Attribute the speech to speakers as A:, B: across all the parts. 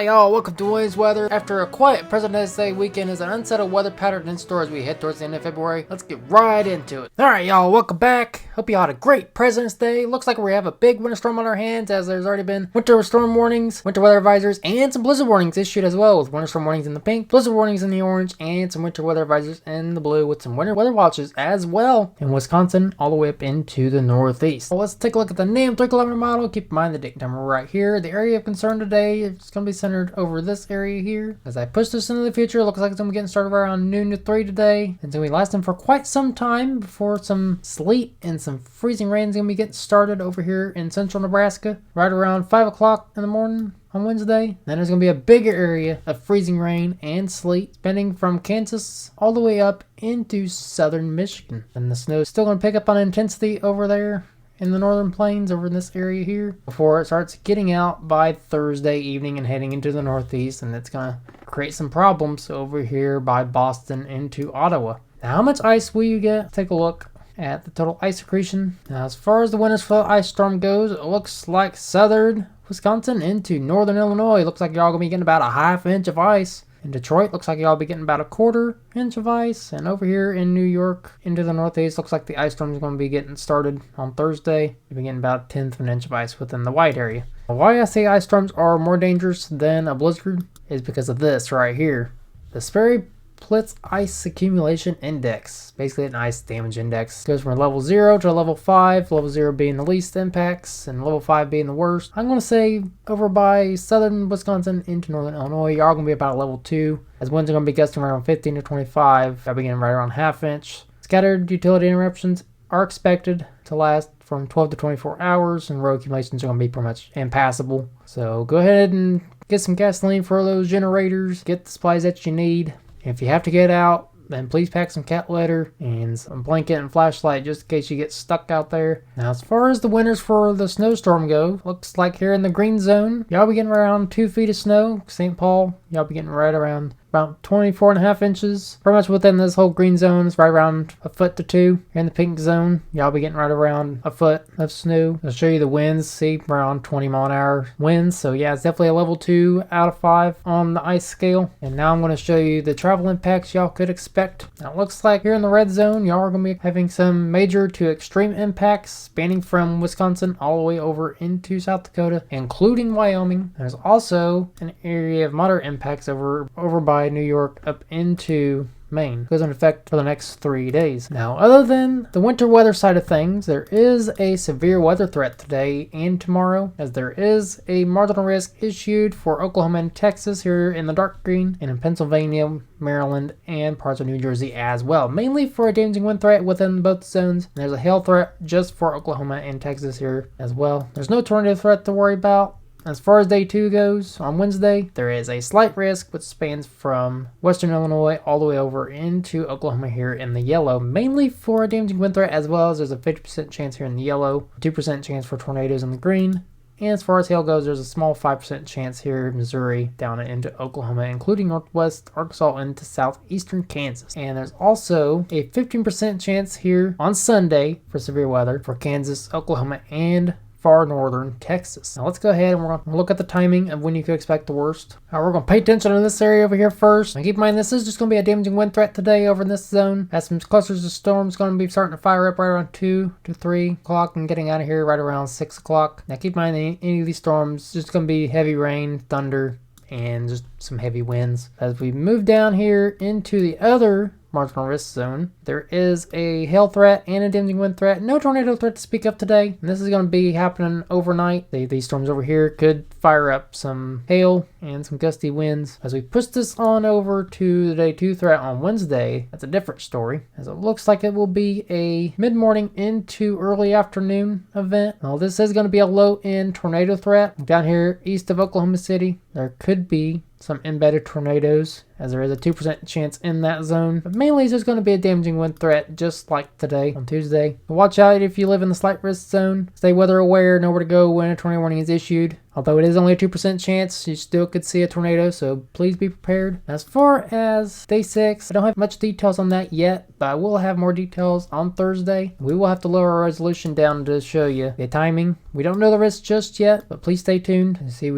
A: Alright y'all, welcome to Williams Weather. After a quiet President's Day weekend is an unsettled weather pattern in store as we head towards the end of February. Let's get right into it. Alright y'all, welcome back. Hope y'all had a great President's Day. Looks like we have a big winter storm on our hands as there's already been winter storm warnings, winter weather advisors, and some blizzard warnings issued as well, with winter storm warnings in the pink, blizzard warnings in the orange, and some winter weather advisors in the blue with some winter weather watches as well in Wisconsin all the way up into the northeast. Well, let's take a look at the NAM 3 km model. Keep in mind the date and time right here. The area of concern today is going to be centered over this area here. As I push this into the future, it looks like it's going to be getting started around noon to 3 today. It's going to be lasting for quite some time before some sleet and some freezing rain is going to be getting started over here in central Nebraska right around 5 o'clock in the morning on Wednesday. Then there's going to be a bigger area of freezing rain and sleet spanning from Kansas all the way up into southern Michigan. And the snow is still going to pick up on intensity over there in the northern plains over in this area here before it starts getting out by Thursday evening and heading into the northeast, and it's going to create some problems over here by Boston into Ottawa. Now, how much ice will you get? Take a look at the total ice accretion. Now, as far as the winters for the ice storm goes, it looks like southern Wisconsin into northern Illinois. Looks like y'all gonna be getting about a ½ inch of ice. In Detroit, looks like y'all be getting about a ¼ inch of ice. And over here in New York, into the northeast, looks like the ice storm is going to be getting started on Thursday. You'll be getting about 1/10 of an inch of ice within the wide area. Why I say ice storms are more dangerous than a blizzard is because of this right here. The Sperry-Plitz Ice Accumulation Index, basically an ice damage index, goes from a level 0 to a level 5, level 0 being the least impacts and level 5 being the worst. I'm going to say over by southern Wisconsin into northern Illinois, you are going to be about a level 2, as winds are going to be gusting around 15 to 25, I'll be getting right around ½ inch. Scattered utility interruptions are expected to last from 12 to 24 hours, and road accumulations are going to be pretty much impassable. So go ahead and get some gasoline for those generators, get the supplies that you need. If you have to get out, then please pack some cat litter and some blanket and flashlight just in case you get stuck out there. Now, as far as the winters for the snowstorm go, looks like here in the green zone, y'all be getting around 2 feet of snow. St. Paul, y'all be getting right around about 24.5 inches. Pretty much within this whole green zone is right around 1 foot to 2. Here in the pink zone, y'all be getting right around 1 foot of snow. I'll show you the winds. See, around 20-mile-an-hour winds. So yeah, it's definitely a level 2 out of 5 on the ice scale. And now I'm going to show you the travel impacts y'all could expect. Now it looks like here in the red zone, y'all are going to be having some major to extreme impacts spanning from Wisconsin all the way over into South Dakota, including Wyoming. There's also an area of moderate impacts over by New York up into Maine. Goes into effect for the next 3 days. Now, other than the winter weather side of things, there is a severe weather threat today and tomorrow, as there is a marginal risk issued for Oklahoma and Texas here in the dark green, and in Pennsylvania, Maryland, and parts of New Jersey as well, mainly for a damaging wind threat within both zones. And there's a hail threat just for Oklahoma and Texas here as well. There's no tornado threat to worry about. As far as day 2 goes, on Wednesday, there is a slight risk which spans from western Illinois all the way over into Oklahoma here in the yellow, mainly for a damaging wind threat, as well as there's a 50% chance here in the yellow, 2% chance for tornadoes in the green. And as far as hail goes, there's a small 5% chance here in Missouri down into Oklahoma, including northwest Arkansas into southeastern Kansas. And there's also a 15% chance here on Sunday for severe weather for Kansas, Oklahoma, and far northern Texas. Now let's go ahead and we're going to look at the timing of when you could expect the worst. We're going to pay attention to this area over here first. And keep in mind, this is just going to be a damaging wind threat today over in this zone. As some clusters of storms going to be starting to fire up right around 2 to 3 o'clock and getting out of here right around 6 o'clock. Now keep in mind, any of these storms just going to be heavy rain, thunder, and just some heavy winds. As we move down here into the other marginal risk zone, there is a hail threat and a damaging wind threat. No tornado threat to speak of today, and this is going to be happening overnight. These storms over here could fire up some hail and some gusty winds. As we push this on over to the day 2 threat on Wednesday, that's a different story, as it looks like it will be a mid-morning into early afternoon event. Now this is going to be a low-end tornado threat down here east of Oklahoma City. There could be some embedded tornadoes, as there is a 2% chance in that zone. But mainly it's just going to be a damaging wind threat, just like today on Tuesday. Watch out if you live in the slight risk zone. Stay weather aware, know where to go when a tornado warning is issued. Although it is only a 2% chance, you still could see a tornado, so please be prepared. As far as day 6, I don't have much details on that yet, but I will have more details on Thursday. We will have to lower our resolution down to show you the timing. We don't know the risk just yet, but please stay tuned and see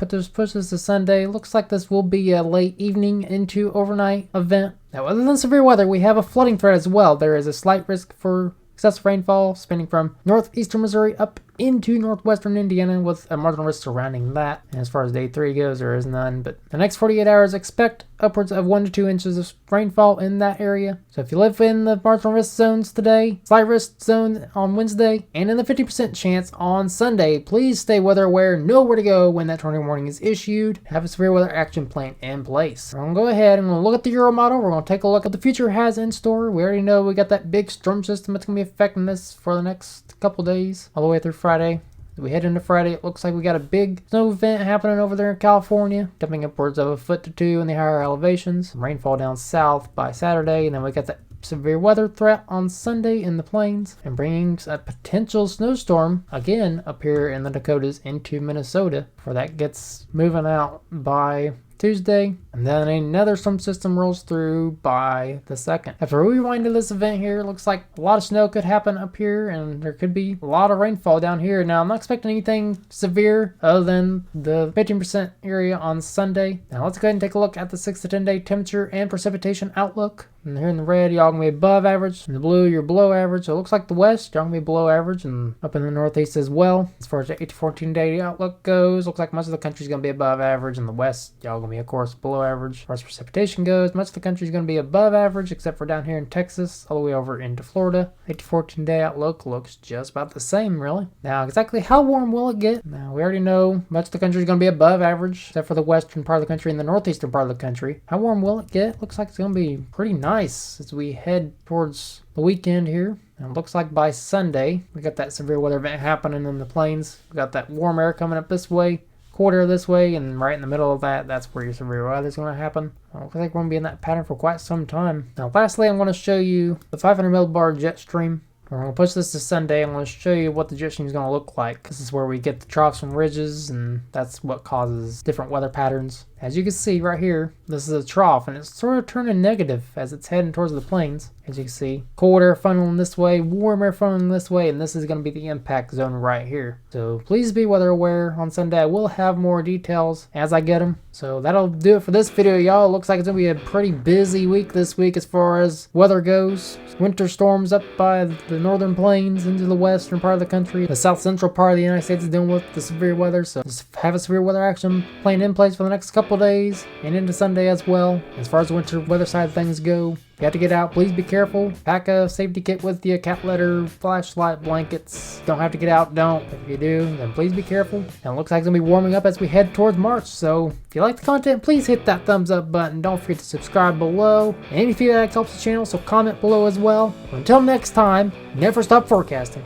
A: push this to Sunday. Looks like this will be a late evening into overnight event. Now, other than severe weather, we have a flooding threat as well. There is a slight risk for excessive rainfall spanning from northeastern Missouri up into northwestern Indiana with a marginal risk surrounding that. And as far as day 3 goes, there is none. But the next 48 hours, expect upwards of 1 to 2 inches of rainfall in that area. So if you live in the marginal risk zones today, slight risk zone on Wednesday, and in the 50% chance on Sunday, please stay weather aware, know where to go when that tornado warning is issued, have a severe weather action plan in place. We're going to go ahead and we're going to look at the Euro model. We're going to take a look at what the future has in store. We already know we got that big storm system that's going to be affecting us for the next couple days, all the way through Friday. We head into Friday, it looks like we got a big snow event happening over there in California, dumping upwards of 1 foot to 2 in the higher elevations. Rainfall down south by Saturday, and then we got that severe weather threat on Sunday in the plains, and bringing a potential snowstorm again up here in the Dakotas into Minnesota before that gets moving out by Tuesday, and then another storm system rolls through by the 2nd. After we rewind to this event here, it looks like a lot of snow could happen up here, and there could be a lot of rainfall down here. Now, I'm not expecting anything severe other than the 15% area on Sunday. Now, let's go ahead and take a look at the 6 to 10 day temperature and precipitation outlook. And here in the red, y'all gonna be above average. In the blue, you're below average. So it looks like the west, y'all gonna be below average, and up in the northeast as well. As far as the 8 to 14 day outlook goes, looks like much of the country's gonna be above average. In the west, y'all gonna be, of course, below average. As far as precipitation goes, much of the country's gonna be above average, except for down here in Texas, all the way over into Florida. 8 to 14 day outlook looks just about the same, really. Now, exactly how warm will it get? Now, we already know much of the country's gonna be above average, except for the western part of the country and the northeastern part of the country. How warm will it get? Looks like it's gonna be pretty nice as we head towards the weekend here. And it looks like by Sunday, we got that severe weather event happening in the plains. We got that warm air coming up this way, cold air this way, and right in the middle of that, that's where your severe weather is going to happen. It looks like we're going to be in that pattern for quite some time. Now, lastly, I'm going to show you the 500 millibar jet stream. We're going to push this to Sunday. I'm going to show you what the jet stream is going to look like. This is where we get the troughs and ridges, and that's what causes different weather patterns. As you can see right here, this is a trough, and it's sort of turning negative as it's heading towards the plains. As you can see, cold air funneling this way, warm air funneling this way, and this is going to be the impact zone right here. So please be weather aware on Sunday. I will have more details as I get them. So that'll do it for this video, y'all. It looks like it's going to be a pretty busy week this week as far as weather goes. Winter storms up by the northern plains into the western part of the country. The south central part of the United States is dealing with the severe weather, so just have a severe weather action plan in place for the next couple days and into Sunday as well. As far as the winter weather side of things go, if you have to get out, please be careful. Pack a safety kit with you, cat litter, flashlight, blankets. Don't have to get out, don't. If you do, then please be careful. And it looks like it's going to be warming up as we head towards March. So if you like the content, please hit that thumbs up button. Don't forget to subscribe below. And any feedback helps the channel, so comment below as well. Until next time, never stop forecasting.